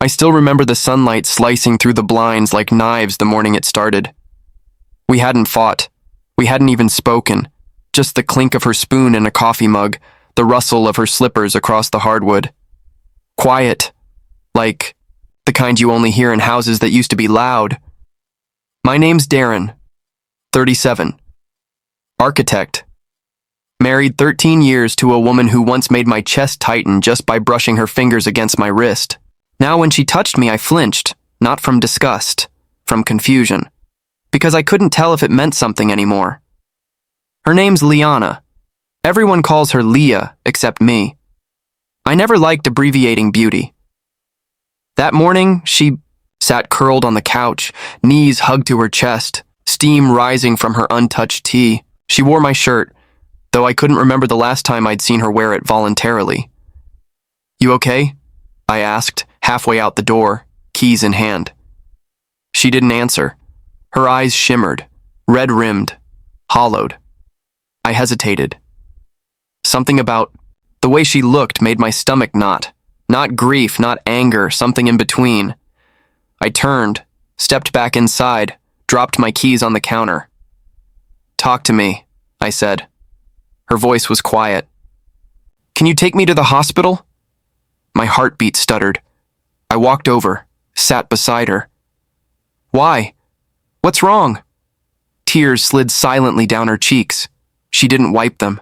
I still remember the sunlight slicing through the blinds like knives the morning it started. We hadn't fought. We hadn't even spoken. Just the clink of her spoon in a coffee mug, the rustle of her slippers across the hardwood. Quiet, like the kind you only hear in houses that used to be loud. My name's Darren, 37. Architect. Married 13 years to a woman who once made my chest tighten just by brushing her fingers against my wrist. Now when she touched me, I flinched, not from disgust, from confusion, because I couldn't tell if it meant something anymore. Her name's Liana. Everyone calls her Leah except me. I never liked abbreviating beauty. That morning, she sat curled on the couch, knees hugged to her chest, steam rising from her untouched tea. She wore my shirt, though I couldn't remember the last time I'd seen her wear it voluntarily. "You okay?" I asked, halfway out the door, keys in hand. She didn't answer. Her eyes shimmered, red-rimmed, hollowed. I hesitated. Something about the way she looked made my stomach knot. Not grief, not anger, something in between. I turned, stepped back inside, dropped my keys on the counter. "Talk to me," I said. Her voice was quiet. "Can you take me to the hospital?" My heartbeat stuttered. I walked over, sat beside her. "Why? What's wrong?" Tears slid silently down her cheeks. She didn't wipe them.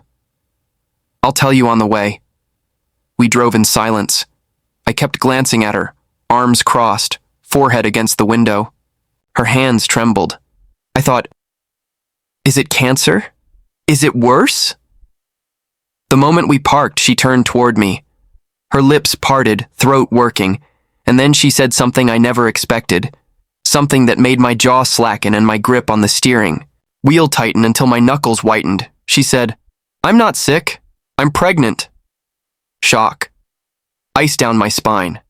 "I'll tell you on the way." We drove in silence. I kept glancing at her, arms crossed, forehead against the window. Her hands trembled. I thought, is it cancer? Is it worse? The moment we parked, she turned toward me. Her lips parted, throat working, and then she said something I never expected, something that made my jaw slacken and my grip on the steering, wheel tighten until my knuckles whitened. She said, "I'm not sick. I'm pregnant." Shock. Ice down my spine.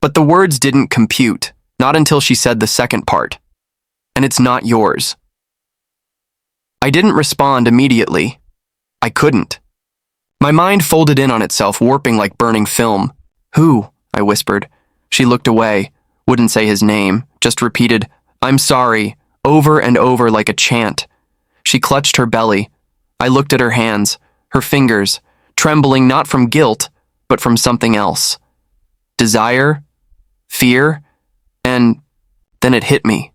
But the words didn't compute, not until she said the second part. "And it's not yours." I didn't respond immediately. I couldn't. My mind folded in on itself, warping like burning film. "Who?" I whispered. She looked away, wouldn't say his name, just repeated, "I'm sorry," over and over like a chant. She clutched her belly. I looked at her hands, her fingers, trembling not from guilt, but from something else. Desire, fear, and then it hit me.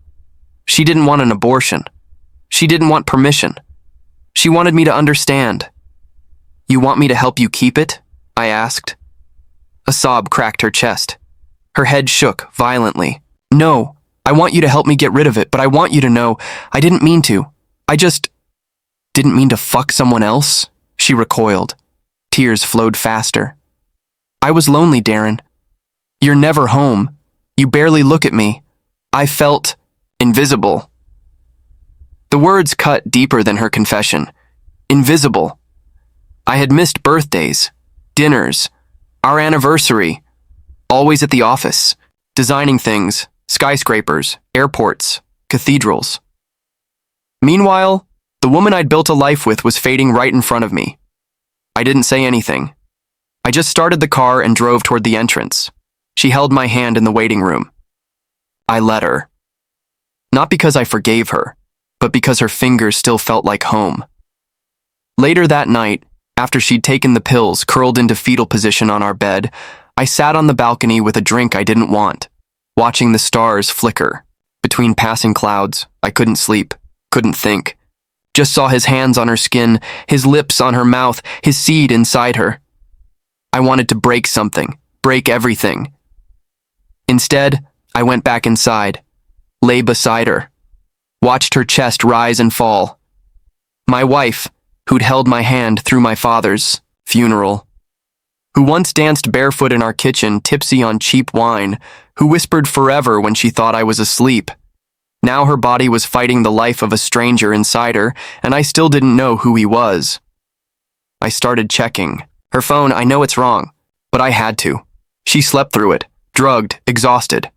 She didn't want an abortion. She didn't want permission. She wanted me to understand. "You want me to help you keep it?" I asked. A sob cracked her chest. Her head shook violently. "No, I want you to help me get rid of it, but I want you to know I didn't mean to. I just didn't mean to fuck someone else," she recoiled. Tears flowed faster. "I was lonely, Darren. You're never home. You barely look at me. I felt invisible." The words cut deeper than her confession. Invisible. I had missed birthdays, dinners, our anniversary, always at the office, designing things, skyscrapers, airports, cathedrals. Meanwhile, the woman I'd built a life with was fading right in front of me. I didn't say anything. I just started the car and drove toward the entrance. She held my hand in the waiting room. I let her. Not because I forgave her, but because her fingers still felt like home. Later that night, after she'd taken the pills, curled into fetal position on our bed, I sat on the balcony with a drink I didn't want, watching the stars flicker. Between passing clouds, I couldn't sleep, couldn't think. Just saw his hands on her skin, his lips on her mouth, his seed inside her. I wanted to break something, break everything. Instead, I went back inside, lay beside her, watched her chest rise and fall. My wife, who'd held my hand through my father's funeral, who once danced barefoot in our kitchen, tipsy on cheap wine, who whispered forever when she thought I was asleep. Now her body was fighting the life of a stranger inside her, and I still didn't know who he was. I started checking. Her phone, I know it's wrong, but I had to. She slept through it, drugged, exhausted.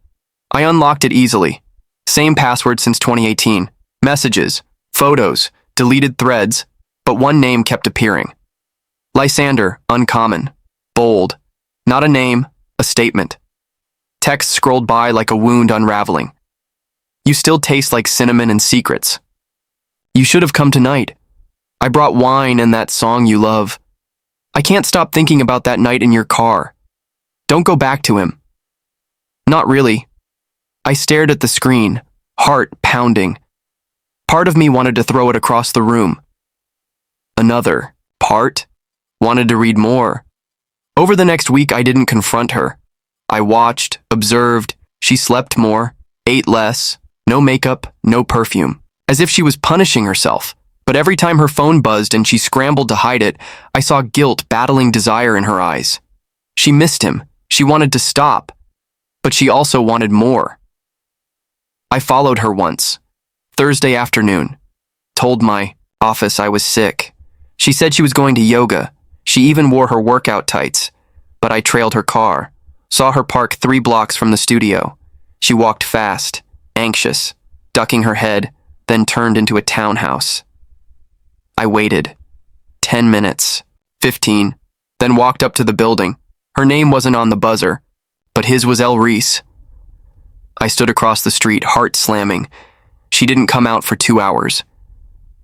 I unlocked it easily. Same password since 2018. Messages, photos, deleted threads, but one name kept appearing. Lysander, uncommon, bold. Not a name, a statement. Texts scrolled by like a wound unraveling. You still taste like cinnamon and secrets. You should have come tonight. I brought wine and that song you love. I can't stop thinking about that night in your car. Don't go back to him. Not really. I stared at the screen, heart pounding. Part of me wanted to throw it across the room. Another part wanted to read more. Over the next week, I didn't confront her. I watched, observed. She slept more, ate less, no makeup, no perfume, as if she was punishing herself. But every time her phone buzzed and she scrambled to hide it, I saw guilt battling desire in her eyes. She missed him. She wanted to stop, but she also wanted more. I followed her once, Thursday afternoon, told my office I was sick. She said she was going to yoga. She even wore her workout tights, but I trailed her car, saw her park 3 blocks from the studio. She walked fast, anxious, ducking her head, then turned into a townhouse. I waited. 10 minutes, 15, then walked up to the building. Her name wasn't on the buzzer, but his was El Reese. I stood across the street, heart slamming. She didn't come out for 2 hours.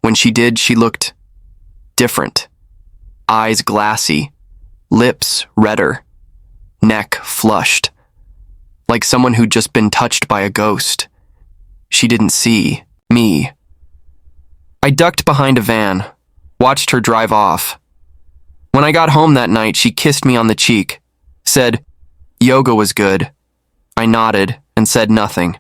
When she did, she looked different. Eyes glassy, lips redder, neck flushed, like someone who'd just been touched by a ghost. She didn't see me. I ducked behind a van, watched her drive off. When I got home that night, she kissed me on the cheek, said, "Yoga was good." I nodded and said nothing.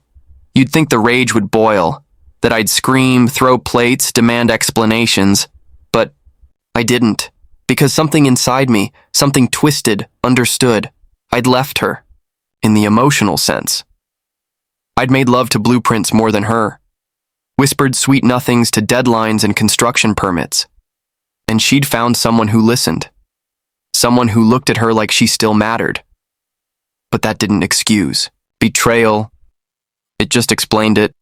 You'd think the rage would boil, that I'd scream, throw plates, demand explanations, but I didn't, because something inside me, something twisted, understood. I'd left her, in the emotional sense. I'd made love to blueprints more than her, whispered sweet nothings to deadlines and construction permits. And she'd found someone who listened, someone who looked at her like she still mattered. But that didn't excuse betrayal. It just explained it.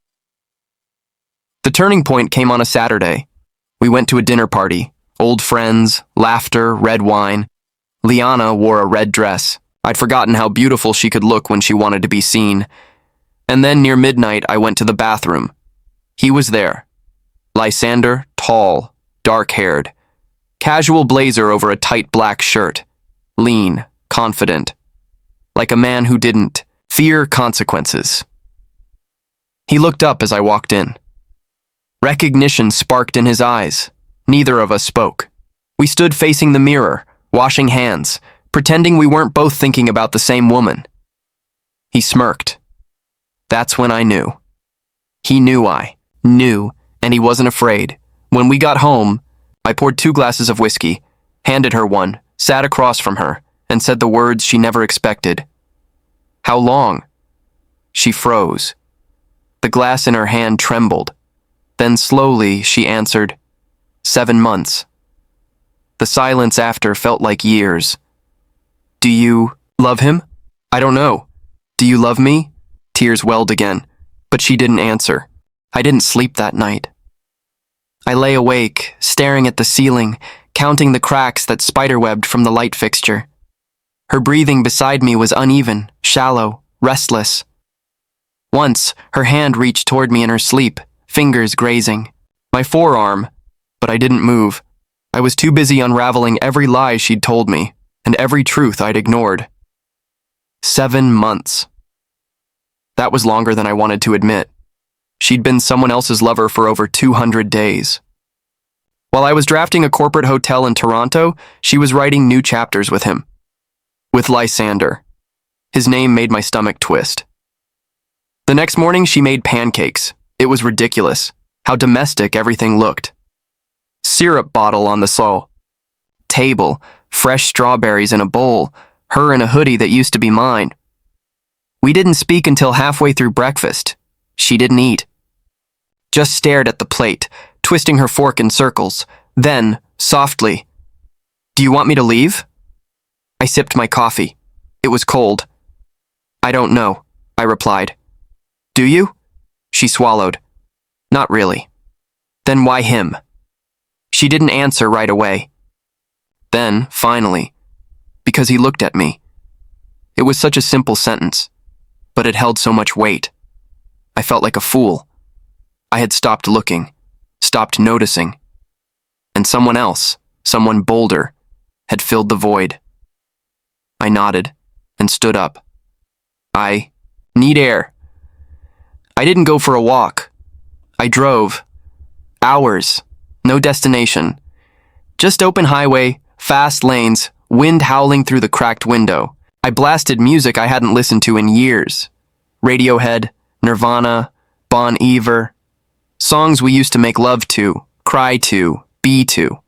The turning point came on a Saturday. We went to a dinner party, old friends, laughter, red wine. Liana wore a red dress. I'd forgotten how beautiful she could look when she wanted to be seen. And then near midnight, I went to the bathroom. He was there. Lysander, tall, dark-haired. Casual blazer over a tight black shirt. Lean, confident. Like a man who didn't fear consequences. He looked up as I walked in. Recognition sparked in his eyes. Neither of us spoke. We stood facing the mirror, washing hands, pretending we weren't both thinking about the same woman. He smirked. That's when I knew. He knew I knew, and he wasn't afraid. When we got home, I poured 2 glasses of whiskey, handed her one, sat across from her, and said the words she never expected. How long? She froze. The glass in her hand trembled. Then slowly she answered, 7 months. The silence after felt like years. Do you love him? I don't know. Do you love me? Tears welled again, but she didn't answer. I didn't sleep that night. I lay awake, staring at the ceiling, counting the cracks that spiderwebbed from the light fixture. Her breathing beside me was uneven, shallow, restless. Once, her hand reached toward me in her sleep, fingers grazing. My forearm, but I didn't move. I was too busy unraveling every lie she'd told me, and every truth I'd ignored. 7 months. That was longer than I wanted to admit. She'd been someone else's lover for over 200 days. While I was drafting a corporate hotel in Toronto, she was writing new chapters with him. With Lysander. His name made my stomach twist. The next morning, she made pancakes. It was ridiculous, how domestic everything looked. Syrup bottle on the sol. Table, fresh strawberries in a bowl, her in a hoodie that used to be mine. We didn't speak until halfway through breakfast. She didn't eat. Just stared at the plate, twisting her fork in circles. Then, softly, "Do you want me to leave?" I sipped my coffee. It was cold. "I don't know," I replied. "Do you?" She swallowed. "Not really." "Then why him?" She didn't answer right away. Then, finally, because he looked at me. It was such a simple sentence. but it held so much weight. I felt like a fool. I had stopped looking, stopped noticing, and someone else, someone bolder, had filled the void. I nodded and stood up. I need air. I didn't go for a walk. I drove. Hours. No destination. Just open highway, fast lanes, wind howling through the cracked window. I blasted music I hadn't listened to in years. Radiohead, Nirvana, Bon Iver. Songs we used to make love to, cry to, be to.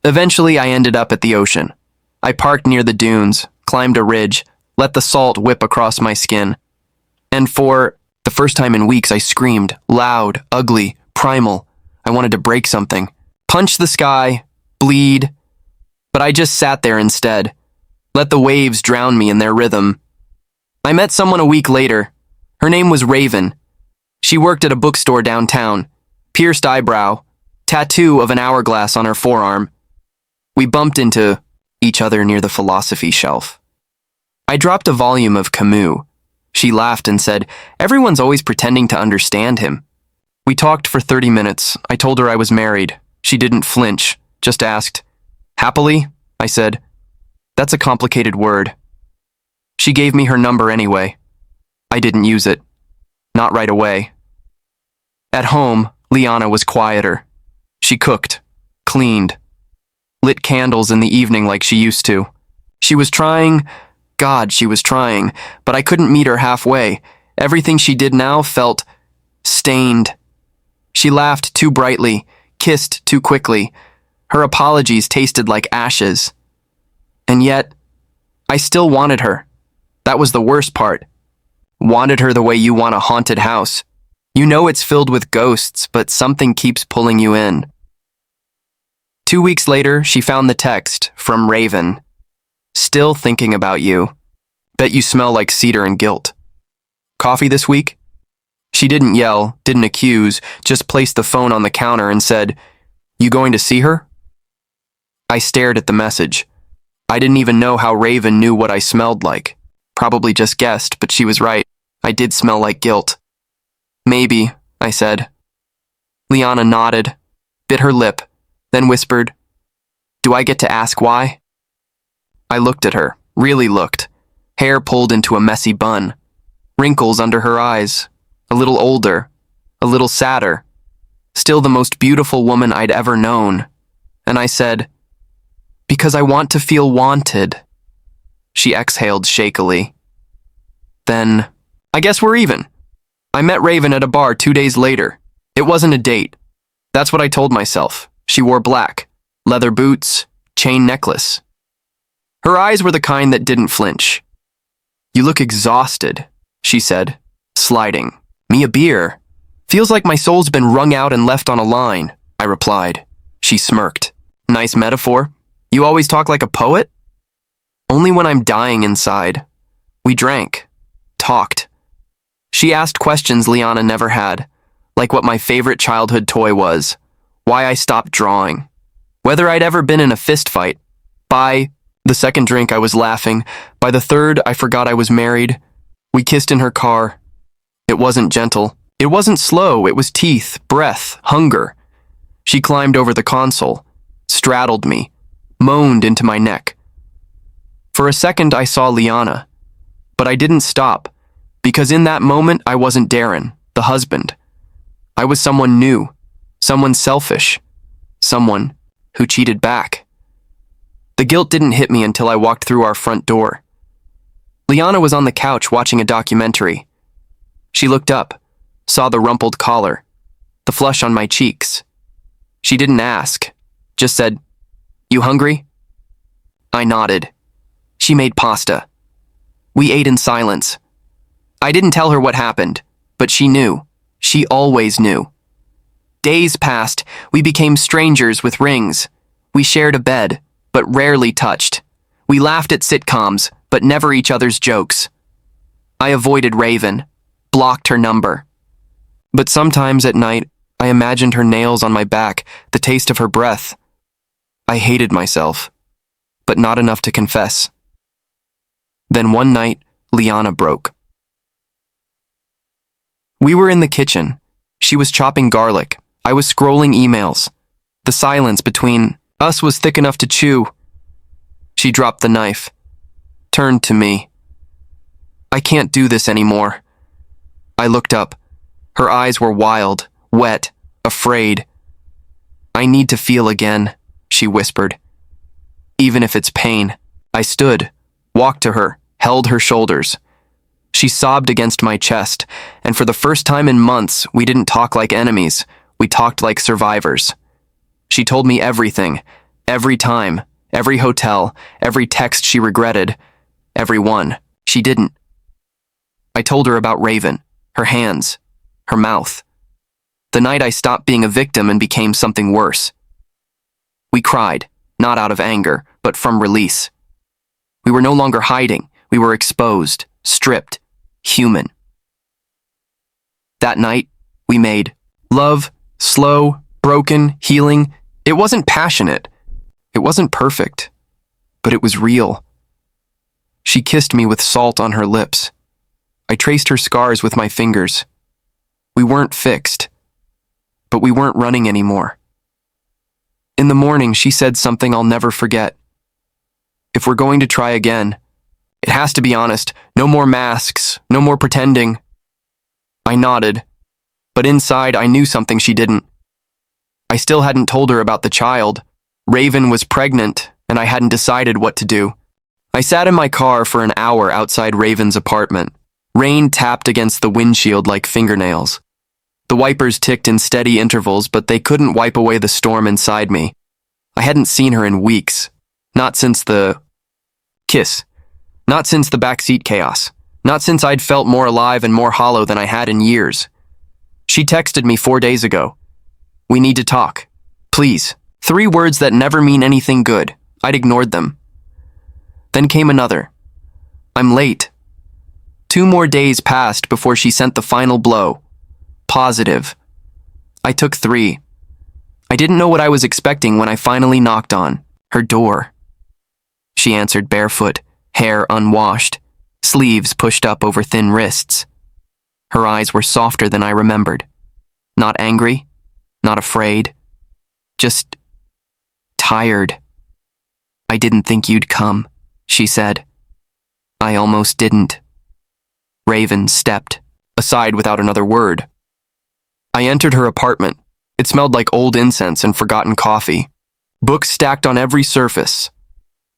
Eventually, I ended up at the ocean. I parked near the dunes, climbed a ridge, let the salt whip across my skin. And for the first time in weeks, I screamed, loud, ugly, primal. I wanted to break something, punch the sky, bleed. But I just sat there instead, let the waves drown me in their rhythm. I met someone a week later. Her name was Raven. She worked at a bookstore downtown, pierced eyebrow, tattoo of an hourglass on her forearm. We bumped into each other near the philosophy shelf. I dropped a volume of Camus. She laughed and said, "Everyone's always pretending to understand him." We talked for 30 minutes. I told her I was married. She didn't flinch, just asked, "Happily?" I said, "That's a complicated word." She gave me her number anyway. I didn't use it. Not right away. At home, Liana was quieter. She cooked, cleaned, lit candles in the evening like she used to. She was trying, God, she was trying, but I couldn't meet her halfway. Everything she did now felt stained. She laughed too brightly, kissed too quickly. Her apologies tasted like ashes. And yet, I still wanted her. That was the worst part. Wanted her the way you want a haunted house. You know it's filled with ghosts, but something keeps pulling you in. 2 weeks later, she found the text from Raven. "Still thinking about you. Bet you smell like cedar and guilt. Coffee this week?" She didn't yell, didn't accuse, just placed the phone on the counter and said, "You going to see her?" I stared at the message. I didn't even know how Raven knew what I smelled like. Probably just guessed, but she was right. I did smell like guilt. "Maybe," I said. Liana nodded, bit her lip, then whispered, "Do I get to ask why?" I looked at her, really looked. Hair pulled into a messy bun. Wrinkles under her eyes. A little older. A little sadder. Still the most beautiful woman I'd ever known. And I said, "Because I want to feel wanted." She exhaled shakily. "Then, I guess we're even." I met Raven at a bar 2 days later. It wasn't a date. That's what I told myself. She wore black. Leather boots. Chain necklace. Her eyes were the kind that didn't flinch. "You look exhausted," she said, sliding. "Me a beer. Feels like my soul's been wrung out and left on a line," I replied. She smirked. "Nice metaphor. You always talk like a poet?" "Only when I'm dying inside." We drank. Talked. She asked questions Liana never had, like what my favorite childhood toy was, why I stopped drawing, whether I'd ever been in a fist fight. By the second drink, I was laughing. By the third, I forgot I was married. We kissed in her car. It wasn't gentle. It wasn't slow. It was teeth, breath, hunger. She climbed over the console, straddled me, moaned into my neck. For a second, I saw Liana, but I didn't stop, because in that moment, I wasn't Darren, the husband. I was someone new, someone selfish, someone who cheated back. The guilt didn't hit me until I walked through our front door. Liana was on the couch watching a documentary. She looked up, saw the rumpled collar, the flush on my cheeks. She didn't ask, just said, "You hungry?" I nodded. She made pasta. We ate in silence. I didn't tell her what happened, but she knew. She always knew. Days passed. We became strangers with rings. We shared a bed, but rarely touched. We laughed at sitcoms, but never each other's jokes. I avoided Raven, blocked her number. But sometimes at night, I imagined her nails on my back, the taste of her breath. I hated myself, but not enough to confess. Then one night, Liana broke. We were in the kitchen. She was chopping garlic. I was scrolling emails. The silence between us was thick enough to chew. She dropped the knife, turned to me. I can't do this anymore. I looked up. Her eyes were wild, wet, afraid. I need to feel again, she whispered. Even if it's pain. I stood, walked to her, held her shoulders. She sobbed against my chest, and for the first time in months, we didn't talk like enemies. We talked like survivors. She told me everything, every time, every hotel, every text she regretted, every one she didn't. I told her about Raven, her hands, her mouth. The night I stopped being a victim and became something worse. We cried, not out of anger, but from release. We were no longer hiding. We were exposed, stripped, human. That night, we made love, slow, broken, healing. It wasn't passionate. It wasn't perfect. But it was real. She kissed me with salt on her lips. I traced her scars with my fingers. We weren't fixed. But we weren't running anymore. In the morning, she said something I'll never forget. If we're going to try again, it has to be honest. No more masks, no more pretending. I nodded, but inside I knew something she didn't. I still hadn't told her about the child. Raven was pregnant, and I hadn't decided what to do. I sat in my car for an hour outside Raven's apartment. Rain tapped against the windshield like fingernails. The wipers ticked in steady intervals, but they couldn't wipe away the storm inside me. I hadn't seen her in weeks. Not since the kiss. Not since the backseat chaos. Not since I'd felt more alive and more hollow than I had in years. She texted me 4 days ago. We need to talk. Please. 3 words that never mean anything good. I'd ignored them. Then came another. I'm late. 2 more days passed before she sent the final blow. Positive. I took 3. I didn't know what I was expecting when I finally knocked on her door. She answered barefoot, hair unwashed, sleeves pushed up over thin wrists. Her eyes were softer than I remembered. Not angry, not afraid, just tired. I didn't think you'd come, she said. I almost didn't. Raven stepped aside without another word. I entered her apartment. It smelled like old incense and forgotten coffee. Books stacked on every surface.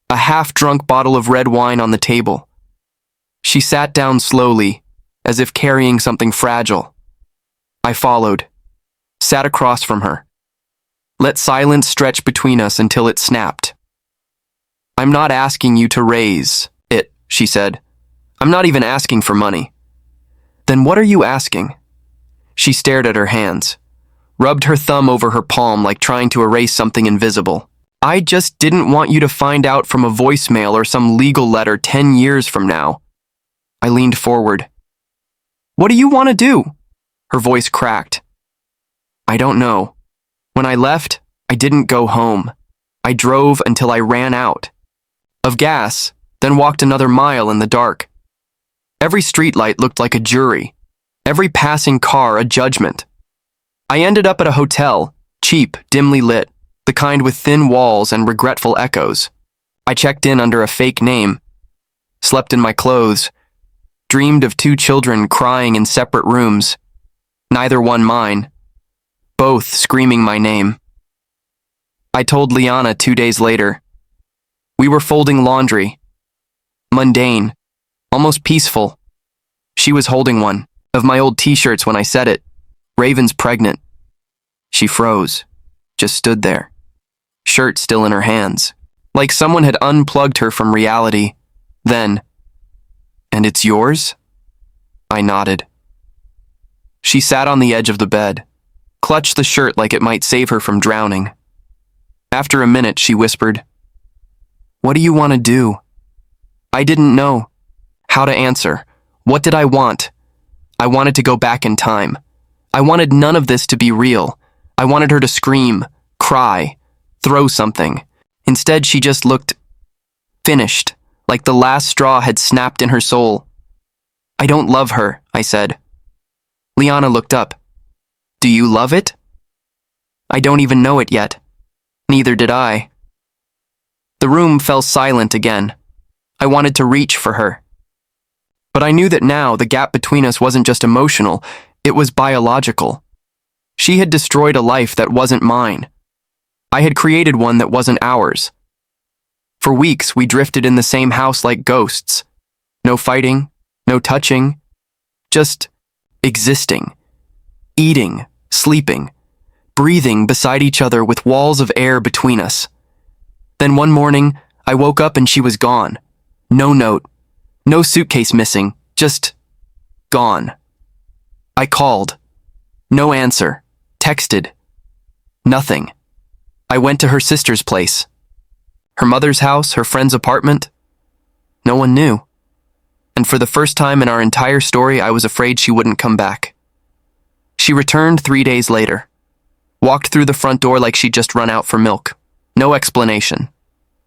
A half-drunk bottle of red wine on the table. She sat down slowly, as if carrying something fragile. I followed, sat across from her. Let silence stretch between us until it snapped. I'm not asking you to raise it, she said. I'm not even asking for money. Then what are you asking? She stared at her hands, rubbed her thumb over her palm like trying to erase something invisible. I just didn't want you to find out from a voicemail or some legal letter 10 years from now. I leaned forward. What do you want to do? Her voice cracked. I don't know. When I left, I didn't go home. I drove until I ran out of gas, then walked another mile in the dark. Every streetlight looked like a jury. Every passing car a judgment. I ended up at a hotel, cheap, dimly lit, the kind with thin walls and regretful echoes. I checked in under a fake name, slept in my clothes, dreamed of 2 children crying in separate rooms, neither one mine, both screaming my name. I told Liana 2 days later. We were folding laundry. Mundane, almost peaceful. She was holding one of my old t-shirts when I said it. Raven's pregnant. She froze, just stood there, shirt still in her hands, like someone had unplugged her from reality. Then, and it's yours? I nodded. She sat on the edge of the bed, clutched the shirt like it might save her from drowning. After a minute, she whispered, What do you want to do? I didn't know how to answer. What did I want? I wanted to go back in time. I wanted none of this to be real. I wanted her to scream, cry, throw something. Instead, she just looked finished, like the last straw had snapped in her soul. I don't love her, I said. Liana looked up. Do you love it? I don't even know it yet. Neither did I. The room fell silent again. I wanted to reach for her. But I knew that now the gap between us wasn't just emotional, it was biological. She had destroyed a life that wasn't mine. I had created one that wasn't ours. For weeks, we drifted in the same house like ghosts. No fighting, no touching, just existing, eating, sleeping, breathing beside each other with walls of air between us. Then one morning, I woke up and she was gone. No note, no suitcase missing, just gone. I called. No answer. Texted. Nothing. I went to her sister's place. Her mother's house, her friend's apartment. No one knew. And for the first time in our entire story, I was afraid she wouldn't come back. She returned 3 days later. Walked through the front door like she'd just run out for milk. No explanation.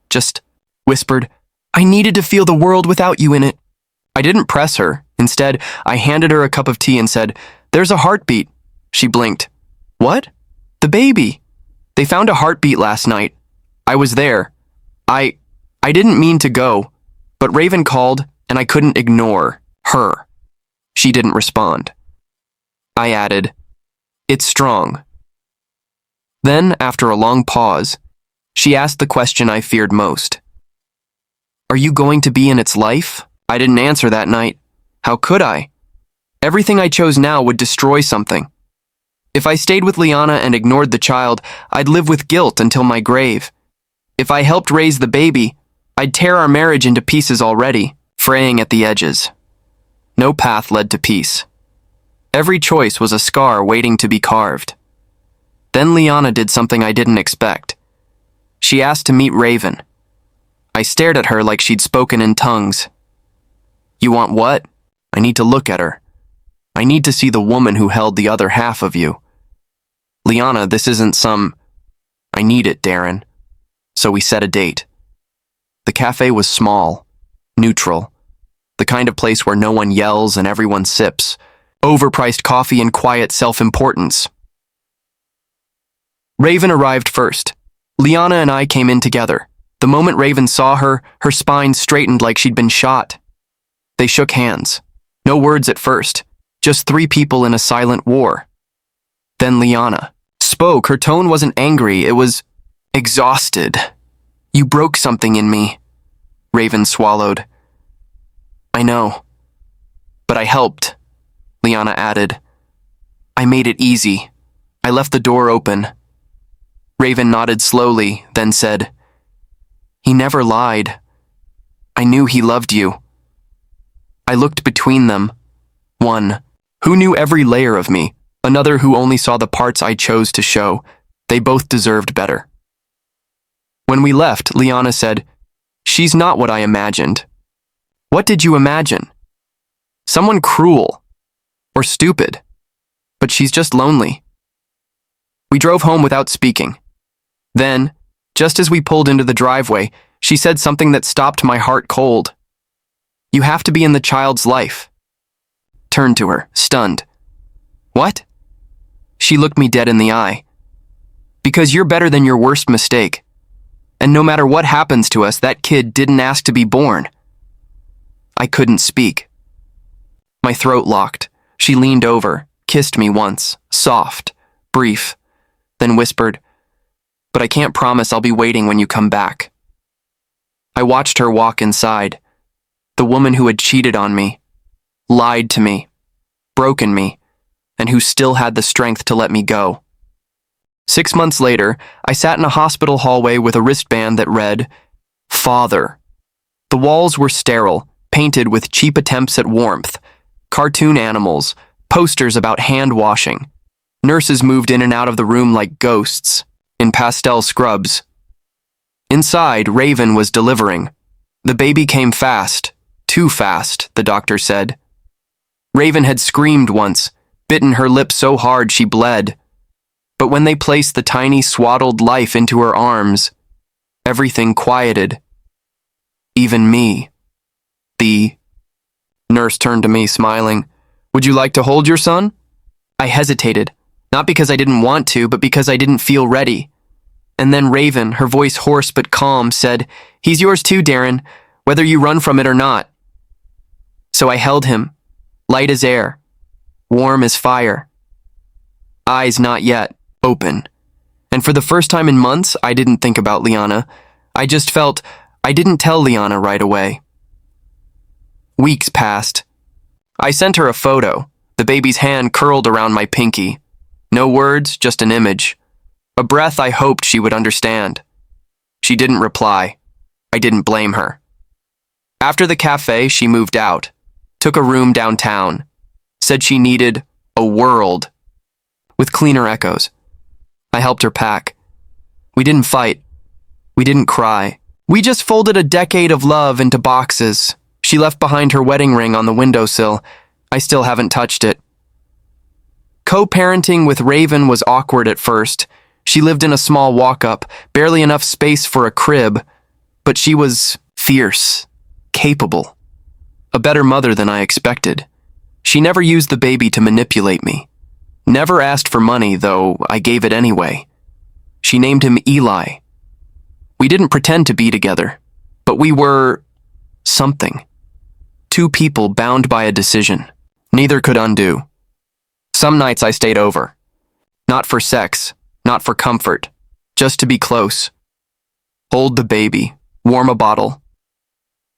Just whispered, I needed to feel the world without you in it. I didn't press her. Instead, I handed her a cup of tea and said, There's a heartbeat. She blinked. What? The baby. They found a heartbeat last night. I was there. I didn't mean to go, but Raven called and I couldn't ignore her. She didn't respond. I added, It's strong. Then, after a long pause, she asked the question I feared most. Are you going to be in its life? I didn't answer that night. How could I? Everything I chose now would destroy something. If I stayed with Liana and ignored the child, I'd live with guilt until my grave. If I helped raise the baby, I'd tear our marriage into pieces already, fraying at the edges. No path led to peace. Every choice was a scar waiting to be carved. Then Liana did something I didn't expect. She asked to meet Raven. I stared at her like she'd spoken in tongues. You want what? I need to look at her. I need to see the woman who held the other half of you. Liana, this isn't some... I need it, Darren. So we set a date. The cafe was small, neutral, the kind of place where no one yells and everyone sips, overpriced coffee and quiet self-importance. Raven arrived first. Liana and I came in together. The moment Raven saw her, her spine straightened like she'd been shot. They shook hands. No words at first, just 3 people in a silent war. Then Liana spoke. Her tone wasn't angry, it was exhausted. You broke something in me. Raven swallowed. I know. But I helped, Liana added. I made it easy. I left the door open. Raven nodded slowly, then said, He never lied. I knew he loved you. I looked between them. One, who knew every layer of me. Another who only saw the parts I chose to show. They both deserved better. When we left, Liana said, She's not what I imagined. What did you imagine? Someone cruel. Or stupid. But she's just lonely. We drove home without speaking. Then, just as we pulled into the driveway, she said something that stopped my heart cold. You have to be in the child's life. Turned to her, stunned. What? She looked me dead in the eye. Because you're better than your worst mistake. And no matter what happens to us, that kid didn't ask to be born. I couldn't speak. My throat locked. She leaned over, kissed me once, soft, brief, then whispered, But I can't promise I'll be waiting when you come back. I watched her walk inside. The woman who had cheated on me, lied to me, broken me, and who still had the strength to let me go. 6 months later, I sat in a hospital hallway with a wristband that read, Father. The walls were sterile, painted with cheap attempts at warmth, cartoon animals, posters about hand washing. Nurses moved in and out of the room like ghosts, in pastel scrubs. Inside, Raven was delivering. The baby came fast, too fast, the doctor said. Raven had screamed once, bitten her lip so hard she bled. But when they placed the tiny swaddled life into her arms, everything quieted. Even me. The nurse nurse turned to me, smiling. Would you like to hold your son? I hesitated, not because I didn't want to, but because I didn't feel ready. And then Raven, her voice hoarse but calm, said, He's yours too, Darren, whether you run from it or not. So I held him, light as air, warm as fire. Eyes not yet open. And for the first time in months, I didn't think about Liana. I just felt I didn't tell Liana right away. Weeks passed. I sent her a photo, the baby's hand curled around my pinky. No words, just an image. A breath I hoped she would understand. She didn't reply. I didn't blame her. After the cafe, she moved out, took a room downtown, said she needed a world with cleaner echoes. I helped her pack. We didn't fight. We didn't cry. We just folded a decade of love into boxes. She left behind her wedding ring on the windowsill. I still haven't touched it. Co-parenting with Raven was awkward at first. She lived in a small walk-up, barely enough space for a crib, but she was fierce, capable, a better mother than I expected. She never used the baby to manipulate me. Never asked for money, though I gave it anyway. She named him Eli. We didn't pretend to be together, but we were something. Two people bound by a decision. Neither could undo. Some nights I stayed over. Not for sex, not for comfort, just to be close. Hold the baby, warm a bottle.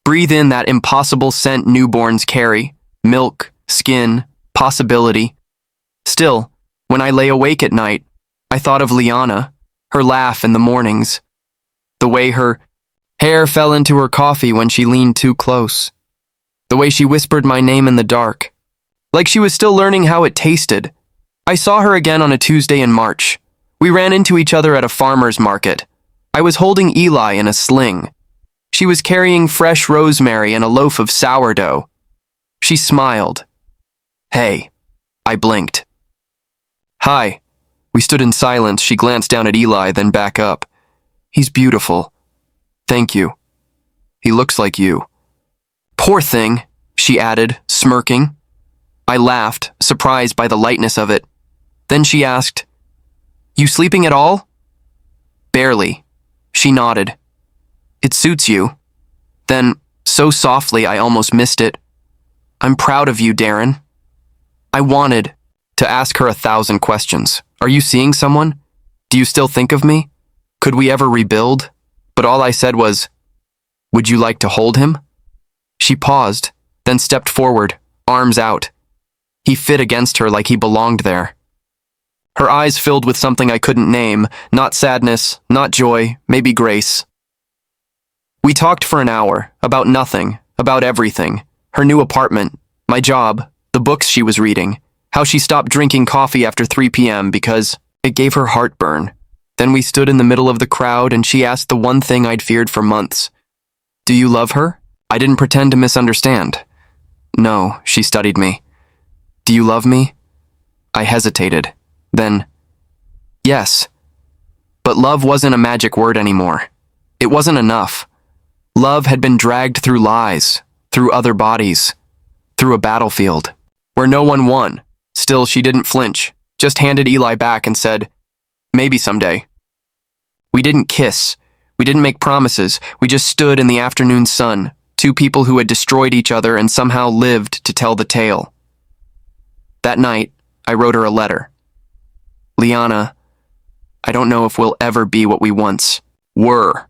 Breathe in that impossible scent newborns carry, milk, skin, possibility. Still, when I lay awake at night, I thought of Liana, her laugh in the mornings, the way her hair fell into her coffee when she leaned too close, the way she whispered my name in the dark, like she was still learning how it tasted. I saw her again on a Tuesday in March. We ran into each other at a farmer's market. I was holding Eli in a sling. She was carrying fresh rosemary and a loaf of sourdough. She smiled. Hey, I blinked. Hi. We stood in silence. She glanced down at Eli, then back up. He's beautiful. Thank you. He looks like you. Poor thing, she added, smirking. I laughed, surprised by the lightness of it. Then she asked, You sleeping at all? Barely. She nodded. It suits you. Then, so softly I almost missed it. I'm proud of you, Darren. I wanted to ask her 1,000 questions. Are you seeing someone? Do you still think of me? Could we ever rebuild? But all I said was, Would you like to hold him? She paused, then stepped forward, arms out. He fit against her like he belonged there. Her eyes filled with something I couldn't name, not sadness, not joy, maybe grace. We talked for an hour, about nothing, about everything. Her new apartment, my job, the books she was reading, how she stopped drinking coffee after 3 p.m. because it gave her heartburn. Then we stood in the middle of the crowd and she asked the one thing I'd feared for months. Do you love her? I didn't pretend to misunderstand. No, she studied me. Do you love me? I hesitated. Then, yes. But love wasn't a magic word anymore. It wasn't enough. Love had been dragged through lies, through other bodies, through a battlefield, where no one won. Still, she didn't flinch, just handed Eli back and said, Maybe someday. We didn't kiss. We didn't make promises. We just stood in the afternoon sun, two people who had destroyed each other and somehow lived to tell the tale. That night, I wrote her a letter. Liana, I don't know if we'll ever be what we once were.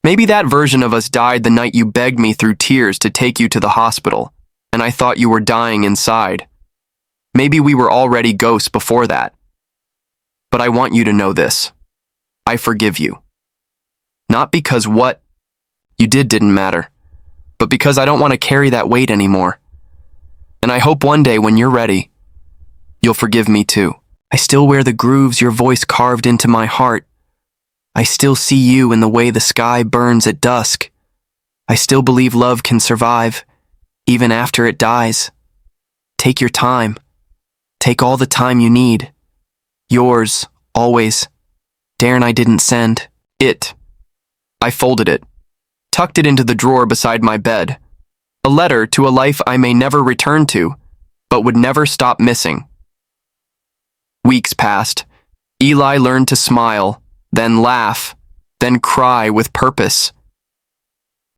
Maybe that version of us died the night you begged me through tears to take you to the hospital, and I thought you were dying inside. Maybe we were already ghosts before that. But I want you to know this. I forgive you. Not because what you didn't matter, but because I don't want to carry that weight anymore. And I hope one day when you're ready, you'll forgive me too. I still wear the grooves your voice carved into my heart. I still see you in the way the sky burns at dusk. I still believe love can survive, even after it dies. Take your time. Take all the time you need. Yours, always. Darren, I didn't send it. I folded it, tucked it into the drawer beside my bed. A letter to a life I may never return to, but would never stop missing. Weeks passed. Eli learned to smile, then laugh, then cry with purpose.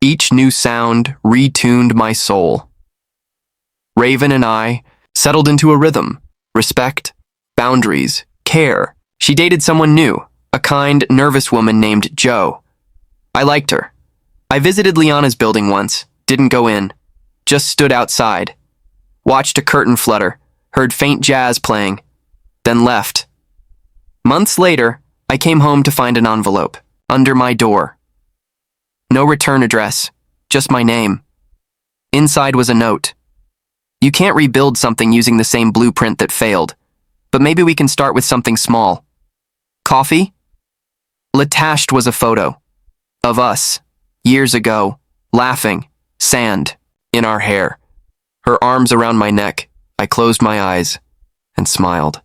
Each new sound retuned my soul. Raven and I settled into a rhythm: respect, boundaries, care. She dated someone new, a kind, nervous woman named Jo. I liked her. I visited Liana's building once, didn't go in, just stood outside, watched a curtain flutter, heard faint jazz playing, then left. Months later, I came home to find an envelope under my door. No return address, just my name. Inside was a note. You can't rebuild something using the same blueprint that failed, but maybe we can start with something small. Coffee? Attached was a photo of us, years ago, laughing, sand in our hair. Her arms around my neck. I closed my eyes and smiled.